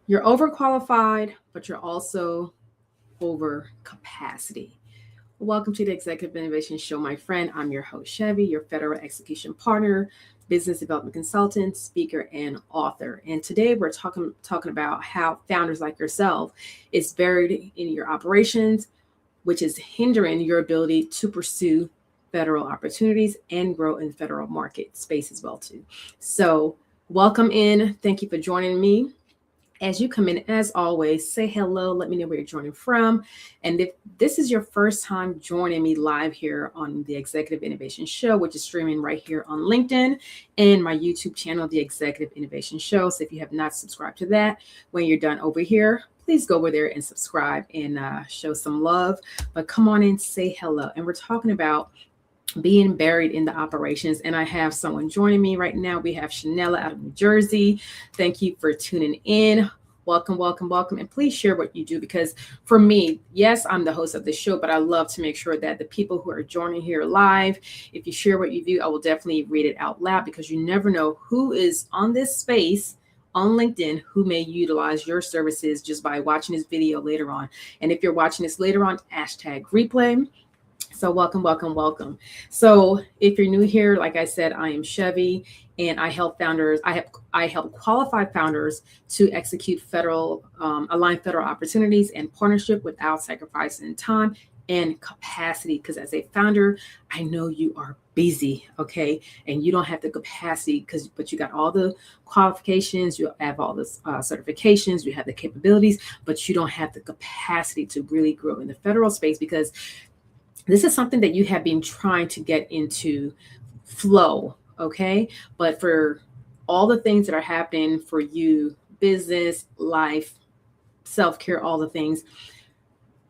You're overqualified, but you're also over capacity. Welcome to the Executive Innovation Show, my friend. I'm your host, Chevy, your federal execution partner, business development consultant, speaker, and author. And today we're talking about how founders like yourself is buried in your operations, which is hindering your ability to pursue federal opportunities and grow in the federal market space as well too. So welcome in. Thank you for joining me. As you come in, as always, say hello. Let me know where you're joining from. And if this is your first time joining me live here on the Executive Innovation Show, which is streaming right here on LinkedIn and my YouTube channel, The Executive Innovation Show. So if you have not subscribed to that, when you're done over here, please go over there and subscribe and show some love. But come on in, say hello. And we're talking about being buried in the operations. And I have someone joining me right now. We have Chanella out of New Jersey. Thank you for tuning in. Welcome, welcome, welcome. And please share what you do, because for me, yes, I'm the host of the show, but I love to make sure that the people who are joining here live, if you share what you do, I will definitely read it out loud, because you never know who is on this space on LinkedIn who may utilize your services just by watching this video later on. And if you're watching this later on, hashtag replay. So welcome, welcome, welcome. So if you're new here, like I said, I am Chevy, and I help founders. I help qualified founders to execute align federal opportunities and partnership without sacrificing time and capacity. Because as a founder, I know you are busy, okay, and you don't have the capacity but you got all the qualifications, you have all the certifications, you have the capabilities, but you don't have the capacity to really grow in the federal space, because this is something that you have been trying to get into flow, okay? But for all the things that are happening for you, business, life, self-care, all the things,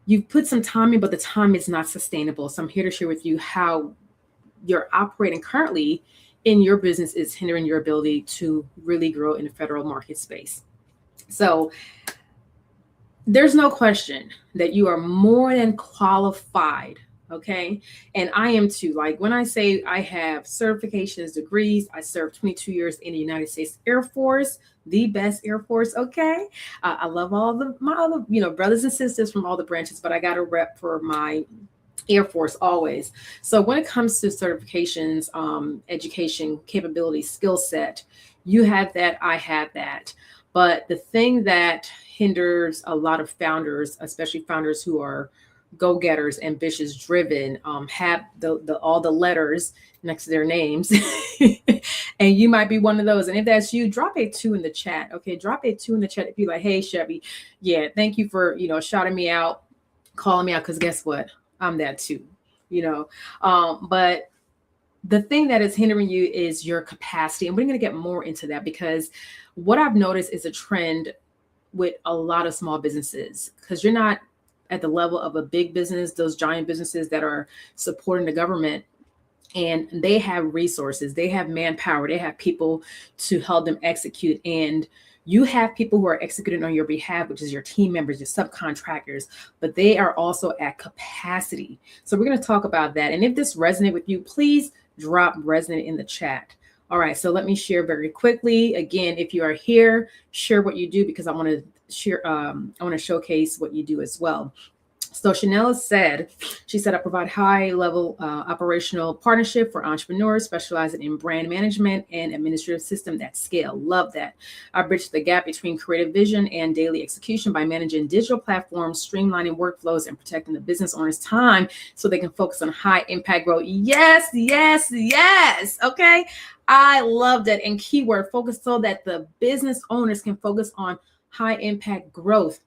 you've put some time in, but the time is not sustainable. So I'm here to share with you how you're operating currently in your business is hindering your ability to really grow in the federal market space. So there's no question that you are more than qualified. Okay. And I am too. Like when I say I have certifications, degrees, I served 22 years in the United States Air Force, the best Air Force. Okay. I love all my other, brothers and sisters from all the branches, but I got a rep for my Air Force always. So when it comes to certifications, education, capability, skill set, you have that, I have that. But the thing that hinders a lot of founders, especially founders who are go-getters, ambitious, driven, have the all the letters next to their names. And you might be one of those. And if that's you, drop a 2 in the chat. Okay, drop a 2 in the chat if you're like, hey, Chevy, yeah, thank you for shouting me out, calling me out, because guess what? I'm that too. But the thing that is hindering you is your capacity. And we're going to get more into that, because what I've noticed is a trend with a lot of small businesses, because you're not at the level of a big business, those giant businesses that are supporting the government, and they have resources, they have manpower, they have people to help them execute. And you have people who are executing on your behalf, which is your team members, your subcontractors, but they are also at capacity. So we're going to talk about that. And if this resonates with you, please drop resonate in the chat. All right, so let me share very quickly. Again, if you are here, share what you do, because I want to share. I want to showcase what you do as well. So Chanel she said, I provide high-level operational partnership for entrepreneurs specializing in brand management and administrative system that scale. Love that. I bridge the gap between creative vision and daily execution by managing digital platforms, streamlining workflows, and protecting the business owner's time so they can focus on high-impact growth. Yes, yes, yes. Okay. I love that. And keyword focus, so that the business owners can focus on high-impact growth.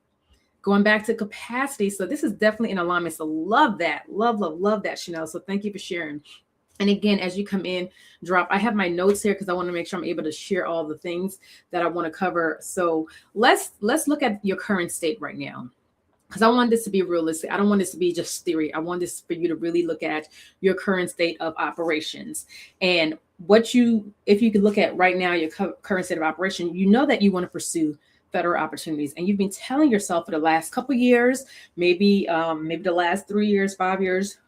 Going back to capacity. So this is definitely in alignment. So love that. Love, love, love that, Chanel. So thank you for sharing. And again, as you come in, drop. I have my notes here because I want to make sure I'm able to share all the things that I want to cover. So let's look at your current state right now, because I want this to be realistic. I don't want this to be just theory. I want this for you to really look at your current state of operations. And if you could look at right now, your current state of operation, you know that you want to pursue federal opportunities. And you've been telling yourself for the last couple of years, maybe the last 3 years, 5 years,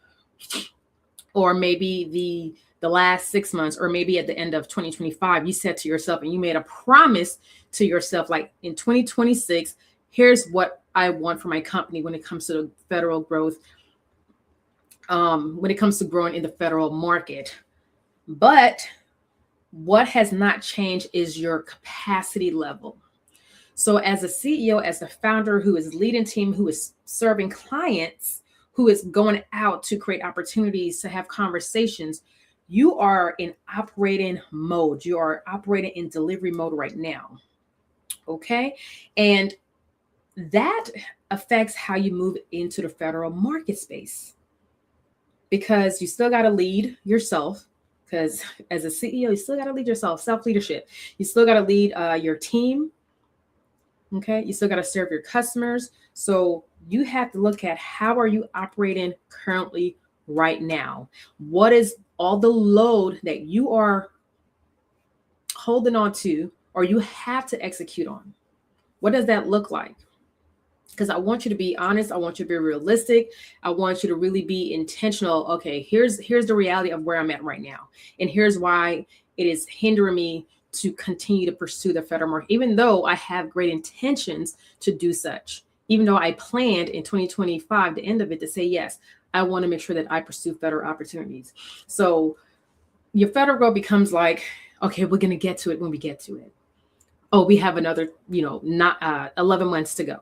or maybe the last 6 months, or maybe at the end of 2025, you said to yourself and you made a promise to yourself, like in 2026, here's what I want for my company when it comes to the federal growth, when it comes to growing in the federal market. But what has not changed is your capacity level. So as a CEO, as a founder who is leading team, who is serving clients, who is going out to create opportunities to have conversations, you are in operating mode. You are operating in delivery mode right now. Okay. And that affects how you move into the federal market space, because you still got to lead yourself. Because as a CEO, you still got to lead yourself, self-leadership. You still got to lead your team. Okay. You still got to serve your customers. So you have to look at how are you operating currently right now? What is all the load that you are holding on to, or you have to execute on? What does that look like? Because I want you to be honest. I want you to be realistic. I want you to really be intentional. Okay, here's the reality of where I'm at right now. And here's why it is hindering me to continue to pursue the federal market, even though I have great intentions to do such. Even though I planned in 2025, the end of it, to say, yes, I want to make sure that I pursue federal opportunities. So your federal growth becomes like, okay, we're going to get to it when we get to it. Oh, we have another, not 11 months to go.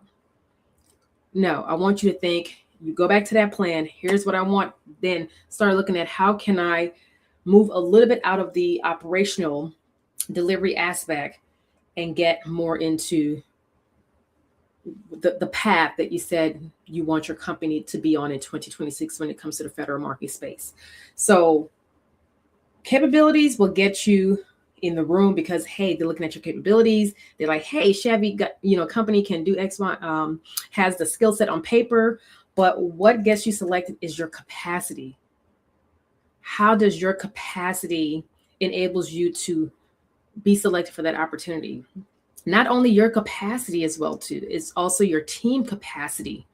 No, I want you to think, you go back to that plan. Here's what I want. Then start looking at how can I move a little bit out of the operational delivery aspect and get more into the path that you said you want your company to be on in 2026 when it comes to the federal market space. So capabilities will get you in the room because, hey, they're looking at your capabilities. They're like, hey, Chevy got, company can do X, Y, has the skill set on paper, but what gets you selected is your capacity. How does your capacity enables you to be selected for that opportunity? Not only your capacity as well, too, it's also your team capacity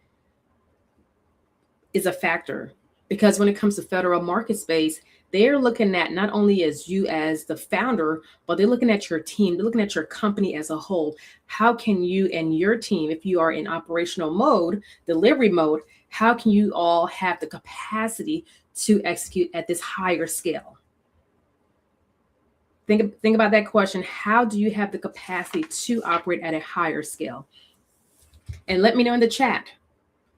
is a factor, because when it comes to federal market space, they're looking at not only as you as the founder, but they're looking at your team. They're looking at your company as a whole. How can you and your team, if you are in operational mode, delivery mode, how can you all have the capacity to execute at this higher scale? Think about that question. How do you have the capacity to operate at a higher scale? And let me know in the chat.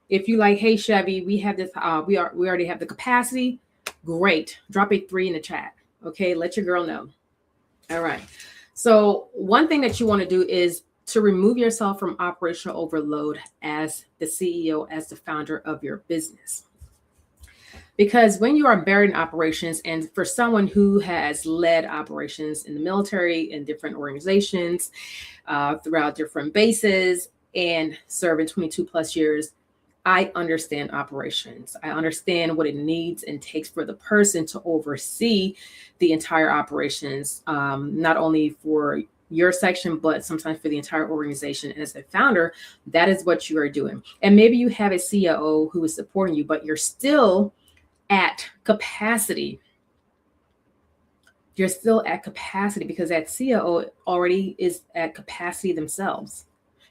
If you like, hey, Chevy, we have this, we already have the capacity. Great. Drop a 3 in the chat. Okay. Let your girl know. All right. So one thing that you want to do is to remove yourself from operational overload as the CEO, as the founder of your business. Because when you are buried in operations, and for someone who has led operations in the military and different organizations throughout different bases and serving 22 plus years, I understand operations. I understand what it needs and takes for the person to oversee the entire operations, not only for your section, but sometimes for the entire organization. And as a founder, that is what you are doing. And maybe you have a COO who is supporting you, but you're still at capacity. You're still at capacity because that COO already is at capacity themselves.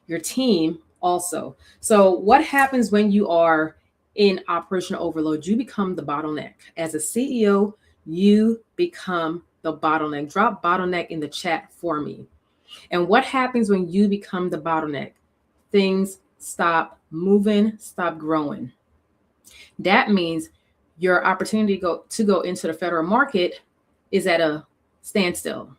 Your team also. So what happens when you are in operational overload? You become the bottleneck. As a CEO, you become the bottleneck. Drop bottleneck in the chat for me. And what happens when you become the bottleneck? Things stop moving, stop growing. That means your opportunity to go into the federal market is at a standstill.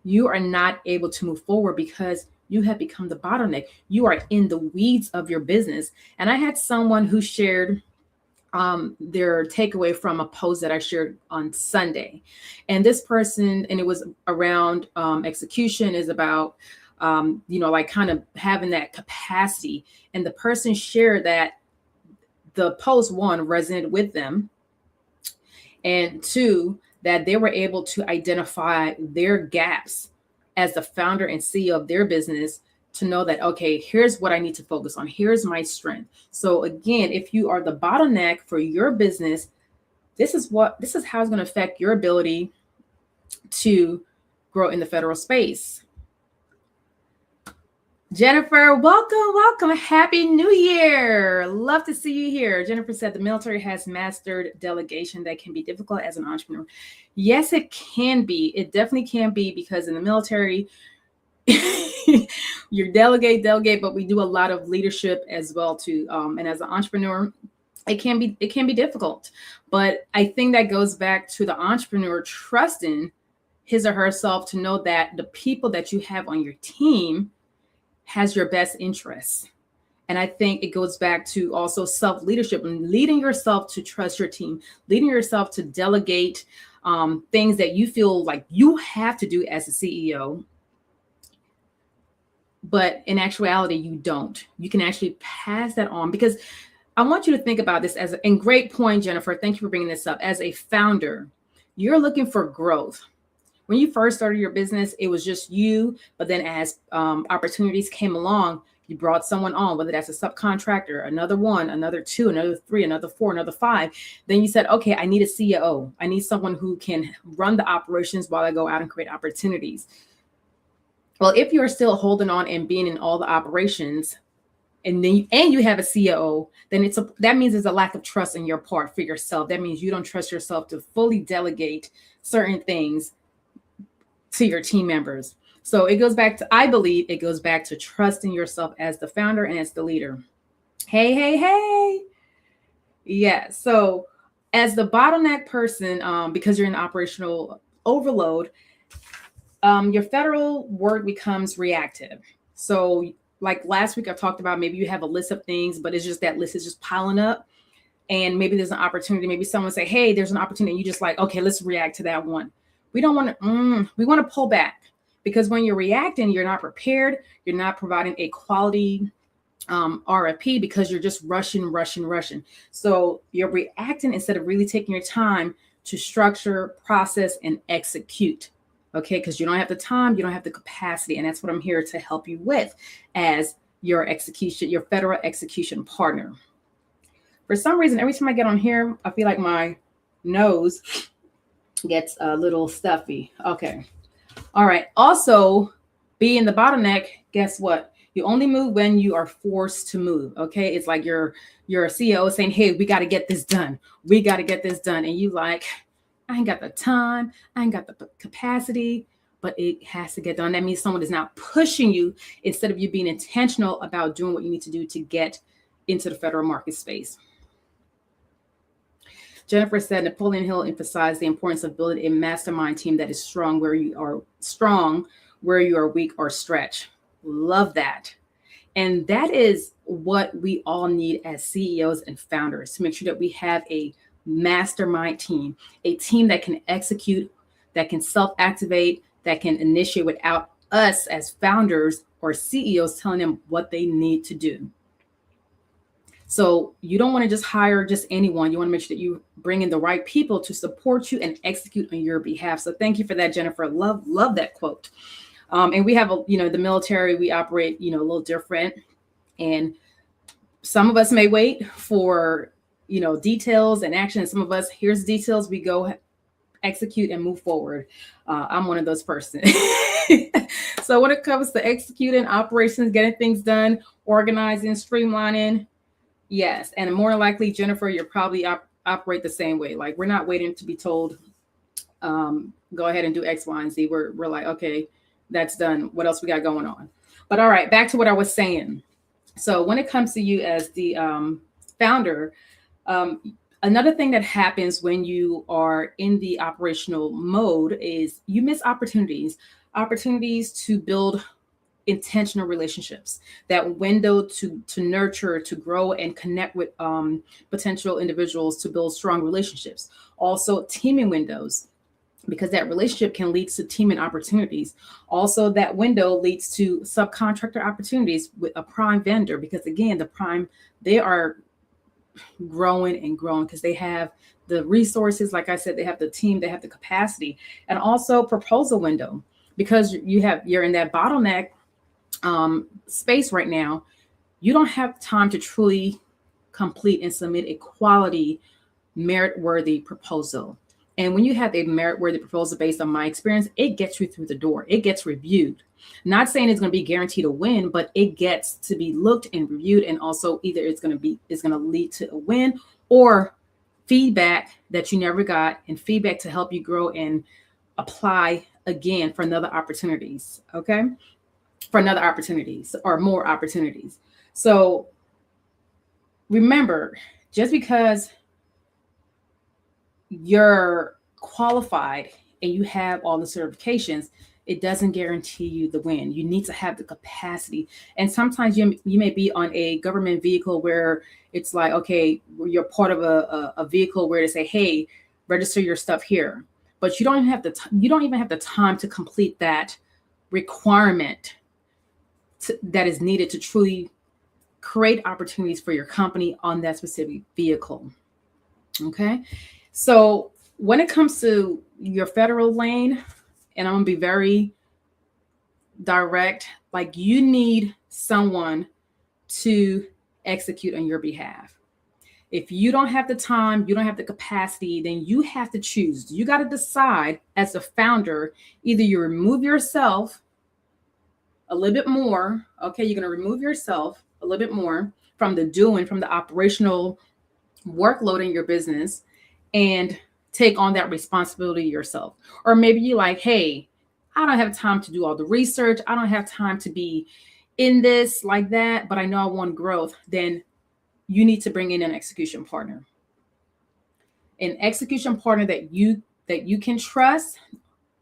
You are not able to move forward because you have become the bottleneck. You are in the weeds of your business. And I had someone who shared their takeaway from a post that I shared on Sunday. And this person, and it was around execution, is about, like kind of having that capacity. And the person shared that the post, one, resonated with them. And two, that they were able to identify their gaps as the founder and CEO of their business, to know that, okay, here's what I need to focus on. Here's my strength. So again, if you are the bottleneck for your business, This is how it's going to affect your ability to grow in the federal space. Jennifer, welcome. Happy New Year. Love to see you here. Jennifer said the military has mastered delegation that can be difficult as an entrepreneur. Yes, it can be. It definitely can be, because in the military, you delegate, but we do a lot of leadership as well too. And as an entrepreneur, it can be difficult. But I think that goes back to the entrepreneur trusting his or herself to know that the people that you have on your team has your best interests. And I think it goes back to also self-leadership and leading yourself to trust your team, leading yourself to delegate things that you feel like you have to do as a CEO. But in actuality, you don't. You can actually pass that on, because I want you to think about this and great point, Jennifer. Thank you for bringing this up. As a founder, you're looking for growth. When you first started your business, it was just you. But then as opportunities came along, you brought someone on, whether that's a subcontractor, another one, another two, another three, another four, another five. Then you said, okay, I need a CEO. I need someone who can run the operations while I go out and create opportunities. Well, if you're still holding on and being in all the operations, and you have a CEO, then that means there's a lack of trust in your part for yourself. That means you don't trust yourself to fully delegate certain things to your team members. So I believe it goes back to trusting yourself as the founder and as the leader. Hey. Yeah. So as the bottleneck person, because you're in operational overload, your federal work becomes reactive. So like last week, I talked about maybe you have a list of things, but it's just that list is just piling up. And maybe there's an opportunity. Maybe someone say, hey, there's an opportunity. And you just like, okay, let's react to that one. We don't want to, we want to pull back, because when you're reacting, you're not prepared. You're not providing a quality RFP, because you're just rushing. So you're reacting instead of really taking your time to structure, process, and execute. Okay, because you don't have the time, you don't have the capacity. And that's what I'm here to help you with as your federal execution partner. For some reason, every time I get on here, I feel like my nose gets a little stuffy. Okay. All right. Also, being the bottleneck, guess what? You only move when you are forced to move. Okay. It's like your CEO saying, hey, we got to get this done. And you like, I ain't got the time. I ain't got the capacity, but it has to get done. That means someone is now pushing you instead of you being intentional about doing what you need to do to get into the federal market space. Jennifer said Napoleon Hill emphasized the importance of building a mastermind team that is strong where you are weak or stretch. Love that. And that is what we all need as CEOs and founders, to make sure that we have a mastermind team, a team that can execute, that can self-activate, that can initiate without us as founders or CEOs telling them what they need to do. So you don't want to just hire just anyone. You want to make sure that you bring in the right people to support you and execute on your behalf. So thank you for that, Jennifer. Love that quote. And we have, the military, we operate, a little different. And some of us may wait for, details and action. And some of us, here's details, we go execute and move forward. I'm one of those persons. So when it comes to executing operations, getting things done, organizing, streamlining, yes. And more likely, Jennifer, you're probably operate the same way. Like, we're not waiting to be told, go ahead and do X, Y, and Z. We're like, okay, that's done. What else we got going on? But all right, back to what I was saying. So when it comes to you as the founder, another thing that happens when you are in the operational mode is you miss opportunities to build intentional relationships, that window to nurture, to grow and connect with potential individuals, to build strong relationships. Also teaming windows, because that relationship can lead to teaming opportunities. Also, that window leads to subcontractor opportunities with a prime vendor, because again, the prime, they are growing and growing because they have the resources. Like I said, they have the team, they have the capacity. And also proposal window, because you're in that bottleneck space right now. You don't have time to truly complete and submit a quality merit-worthy proposal. And when you have a merit-worthy proposal based on my experience, it gets you through the door. It gets reviewed. Not saying it's going to be guaranteed a win, but it gets to be looked and reviewed. And also either it's going to lead to a win or feedback that you never got, and feedback to help you grow and apply again for another opportunities. Okay. For another opportunities or more opportunities. So remember, just because you're qualified and you have all the certifications, it doesn't guarantee you the win. You need to have the capacity. And sometimes you may be on a government vehicle where it's like, okay, you're part of a vehicle where they say, hey, register your stuff here. But you don't even have the time to complete that requirement that is needed to truly create opportunities for your company on that specific vehicle. Okay. So when it comes to your federal lane, and I'm going to be very direct, like you need someone to execute on your behalf. If you don't have the time, you don't have the capacity, then you have to choose. You got to decide as a founder, either you remove yourself a little bit more. Okay, you're going to remove yourself a little bit more from the operational workload in your business and take on that responsibility yourself. Or maybe you're like, hey, I don't have time to do all the research. I don't have time to be in this like that, but I know I want growth. Then you need to bring in an execution partner. An execution partner that you can trust,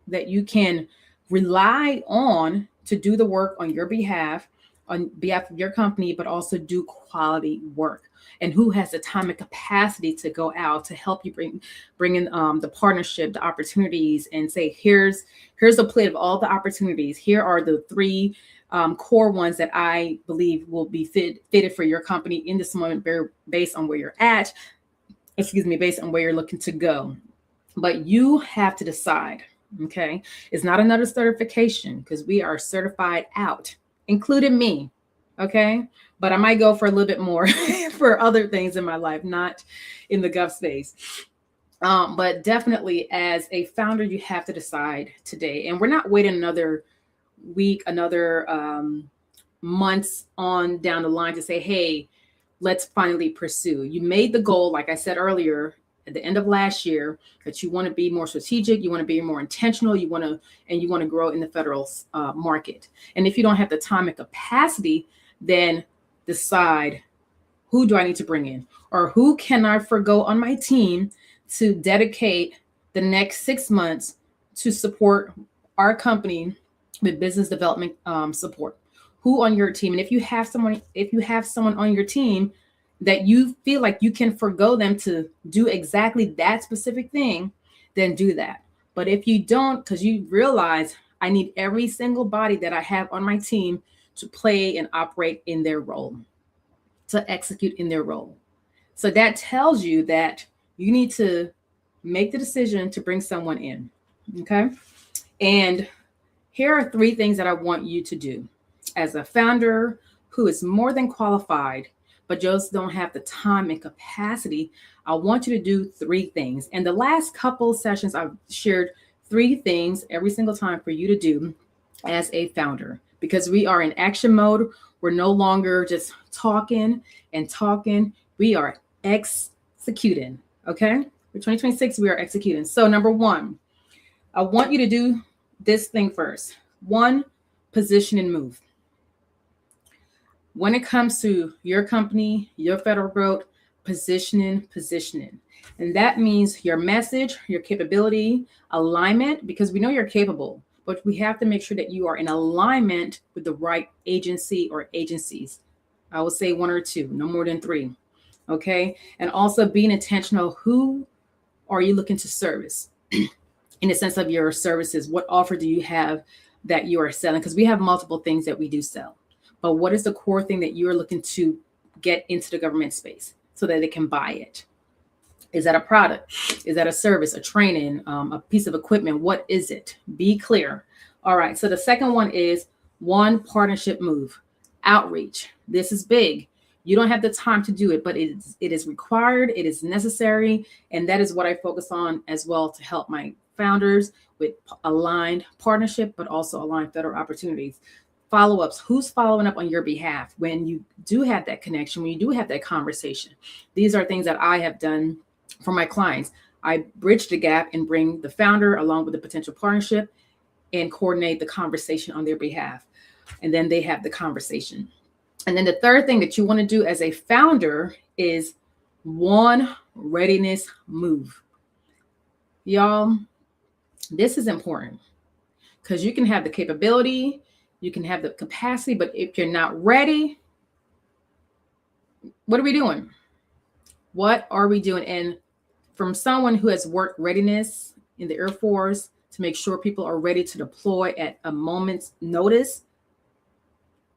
that you can rely on to do the work on your behalf, on behalf of your company, but also do quality work, and who has the time and capacity to go out to help you bring in the partnership, the opportunities, and say, here's a plate of all the opportunities. Here are the three core ones that I believe will be fitted for your company in this moment, based on where you're at, based on where you're looking to go. But you have to decide, okay? It's not another certification, because we are certified out, including me, okay? But I might go for a little bit more for other things in my life, not in the gov space. But definitely as a founder, you have to decide today. And we're not waiting another week, another months on down the line to say, hey, let's finally pursue. You made the goal, like I said earlier, at the end of last year, that you want to be more strategic, you want to be more intentional, you want to grow in the federal market. And if you don't have the time and capacity, then decide, who do I need to bring in, or who can I forgo on my team to dedicate the next 6 months to support our company with business development support. Who on your team, and if you have someone on your team that you feel like you can forgo them to do exactly that specific thing, then do that. But if you don't, because you realize I need every single body that I have on my team to play and operate in their role, to execute in their role. So that tells you that you need to make the decision to bring someone in. Okay. And here are 3 things that I want you to do as a founder who is more than qualified, but just don't have the time and capacity. I want you to do 3 things. And the last couple sessions, I've shared 3 things every single time for you to do as a founder, because we are in action mode. We're no longer just talking and talking. We are executing. Okay. For 2026, we are executing. So number 1, I want you to do this thing first. 1, position and move. When it comes to your company, your federal growth, positioning. And that means your message, your capability, alignment, because we know you're capable, but we have to make sure that you are in alignment with the right agency or agencies. I would say 1 or 2, no more than 3. Okay. And also being intentional. Who are you looking to service? In the sense of your services, what offer do you have that you are selling? Because we have multiple things that we do sell. But what is the core thing that you're looking to get into the government space so that they can buy it? Is that a product? Is that a service, a training, a piece of equipment? What is it? Be clear. All right. So the second one is 1, partnership move, outreach. This is big. You don't have the time to do it, but it is required, it is necessary, and that is what I focus on as well to help my founders with aligned partnership, but also aligned federal opportunities. Follow-ups, who's following up on your behalf when you do have that connection, when you do have that conversation. These are things that I have done for my clients. I bridge the gap and bring the founder along with the potential partnership and coordinate the conversation on their behalf. And then they have the conversation. And then the third thing that you want to do as a founder is one readiness move. Y'all, this is important because you can have the capability, you can have the capacity, but if you're not ready, what are we doing? What are we doing? And from someone who has worked readiness in the Air Force to make sure people are ready to deploy at a moment's notice,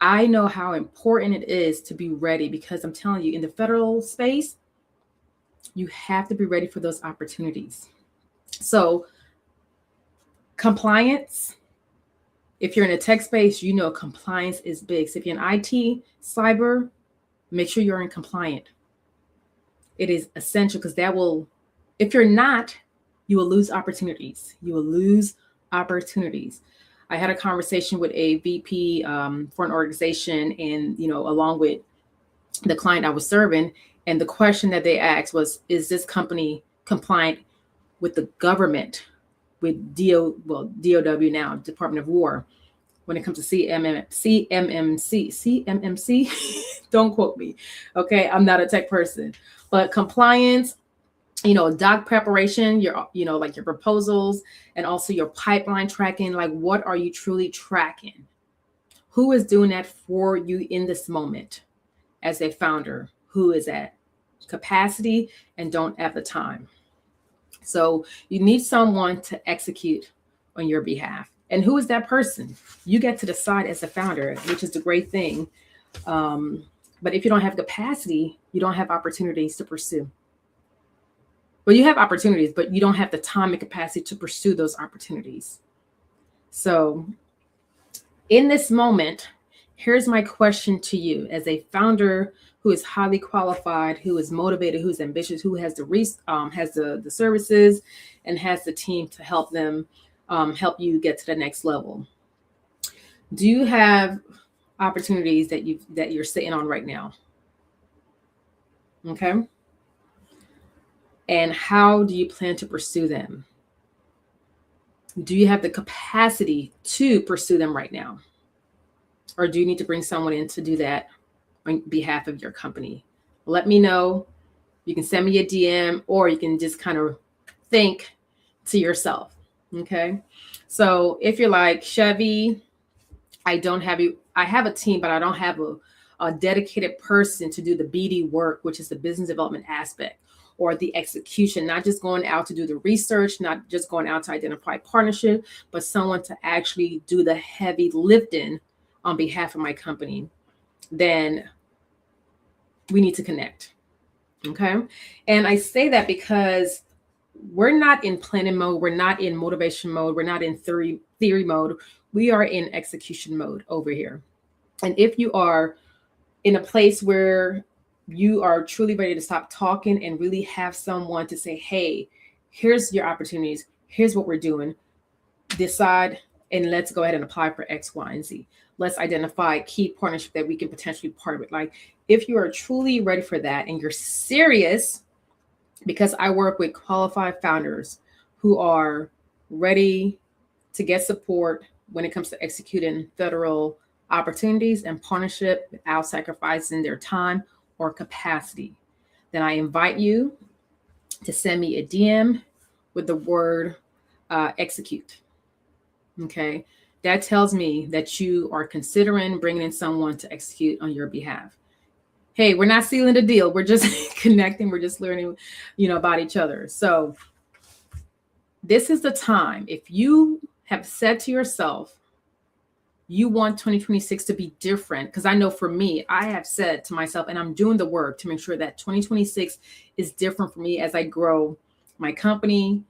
I know how important it is to be ready, because I'm telling you, in the federal space, you have to be ready for those opportunities. So compliance, if you're in a tech space, you know compliance is big. So if you're in IT, cyber, make sure you're in compliant. It is essential, because that will, if you're not, you will lose opportunities. You will lose opportunities. I had a conversation with a VP for an organization, and, along with the client I was serving, and the question that they asked was, is this company compliant with the government, with DOW now, Department of War, when it comes to CMMC, don't quote me. Okay. I'm not a tech person, but compliance, doc preparation, like your proposals, and also your pipeline tracking. Like, what are you truly tracking? Who is doing that for you in this moment as a founder who is at capacity and don't have the time? So you need someone to execute on your behalf. And who is that person? You get to decide as a founder, which is the great thing. But if you don't have capacity, you don't have opportunities to pursue. Well, you have opportunities, but you don't have the time and capacity to pursue those opportunities. So in this moment, here's my question to you as a founder who is highly qualified, who is motivated, who's ambitious, who has the services and has the team to help them, help you get to the next level. Do you have opportunities that you're sitting on right now? Okay. And how do you plan to pursue them? Do you have the capacity to pursue them right now? Or do you need to bring someone in to do that on behalf of your company? Let me know. You can send me a DM, or you can just kind of think to yourself. Okay. So if you're like, Chevy, I have a team, but I don't have a dedicated person to do the BD work, which is the business development aspect, or the execution, not just going out to do the research, not just going out to identify partnership, but someone to actually do the heavy lifting on behalf of my company, then we need to connect. Okay. And I say that because we're not in planning mode. We're not in motivation mode. We're not in theory mode. We are in execution mode over here. And if you are in a place where you are truly ready to stop talking and really have someone to say, hey, here's your opportunities. Here's what we're doing. Decide and let's go ahead and apply for X, Y, and Z. Let's identify key partnership that we can potentially partner with. Like, if you are truly ready for that and you're serious, because I work with qualified founders who are ready to get support when it comes to executing federal opportunities and partnership without sacrificing their time or capacity, then I invite you to send me a DM with the word execute. Okay. That tells me that you are considering bringing in someone to execute on your behalf. Hey, we're not sealing the deal. We're just connecting. We're just learning, about each other. So this is the time. If you have said to yourself, you want 2026 to be different, because I know for me, I have said to myself, and I'm doing the work to make sure that 2026 is different for me as I grow my company,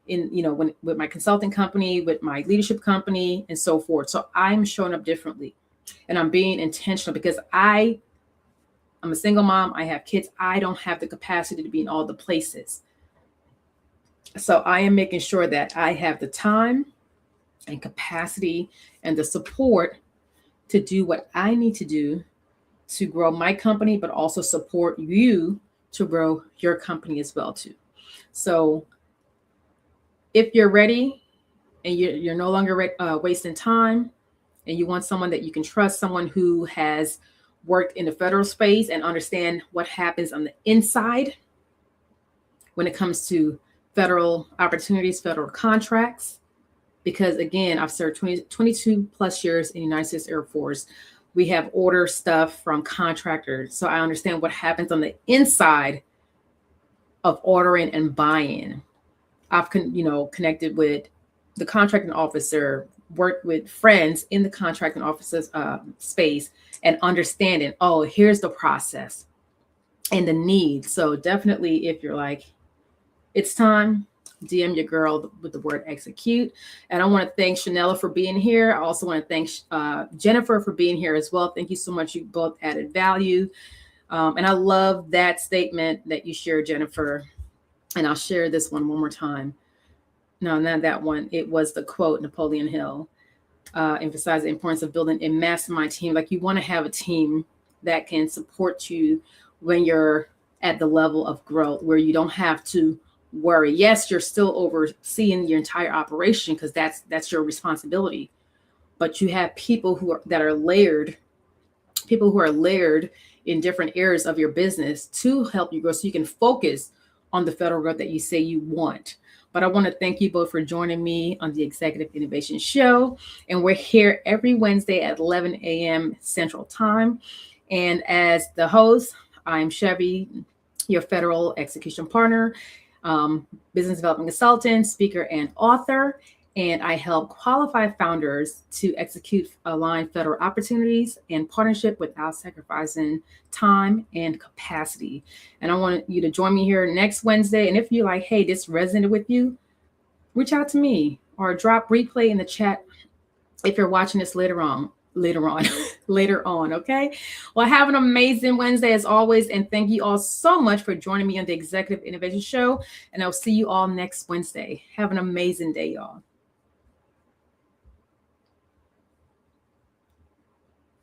with my consulting company, with my leadership company, and so forth. So I'm showing up differently, and I'm being intentional, because I'm I'm a single mom. I have kids. I don't have the capacity to be in all the places. So I am making sure that I have the time and capacity and the support to do what I need to do to grow my company, but also support you to grow your company as well too. So if you're ready and you're no longer wasting time, and you want someone that you can trust, someone who has worked in the federal space and understand what happens on the inside when it comes to federal opportunities, federal contracts. Because again, I've served 22 plus years in the United States Air Force. We have order stuff from contractors. So I understand what happens on the inside of ordering and buying. I've connected with the contracting officer, worked with friends in the contracting officer's space, and understanding, oh, here's the process and the need. So definitely, if you're like, it's time, DM your girl with the word execute. And I want to thank Chanela for being here. I also want to thank Jennifer for being here as well. Thank you so much. You both added value. And I love that statement that you shared, Jennifer. And I'll share this one more time. No, not that one. It was the quote, Napoleon Hill, emphasized the importance of building a mastermind team. Like, you want to have a team that can support you when you're at the level of growth, where you don't have to worry. Yes, you're still overseeing your entire operation because that's your responsibility. But you have people who are layered in different areas of your business to help you grow, so you can focus on the federal growth that you say you want. But I want to thank you both for joining me on the Executive Innovation Show. And we're here every Wednesday at 11 a.m. Central Time. And as the host, I'm Chevy, your federal execution partner, business development consultant, speaker, and author. And I help qualified founders to execute aligned federal opportunities and partnership without sacrificing time and capacity. And I want you to join me here next Wednesday. And if you're like, hey, this resonated with you, reach out to me or drop replay in the chat if you're watching this later on. Okay. Well, have an amazing Wednesday as always. And thank you all so much for joining me on the Executive Innovation Show. And I'll see you all next Wednesday. Have an amazing day, y'all.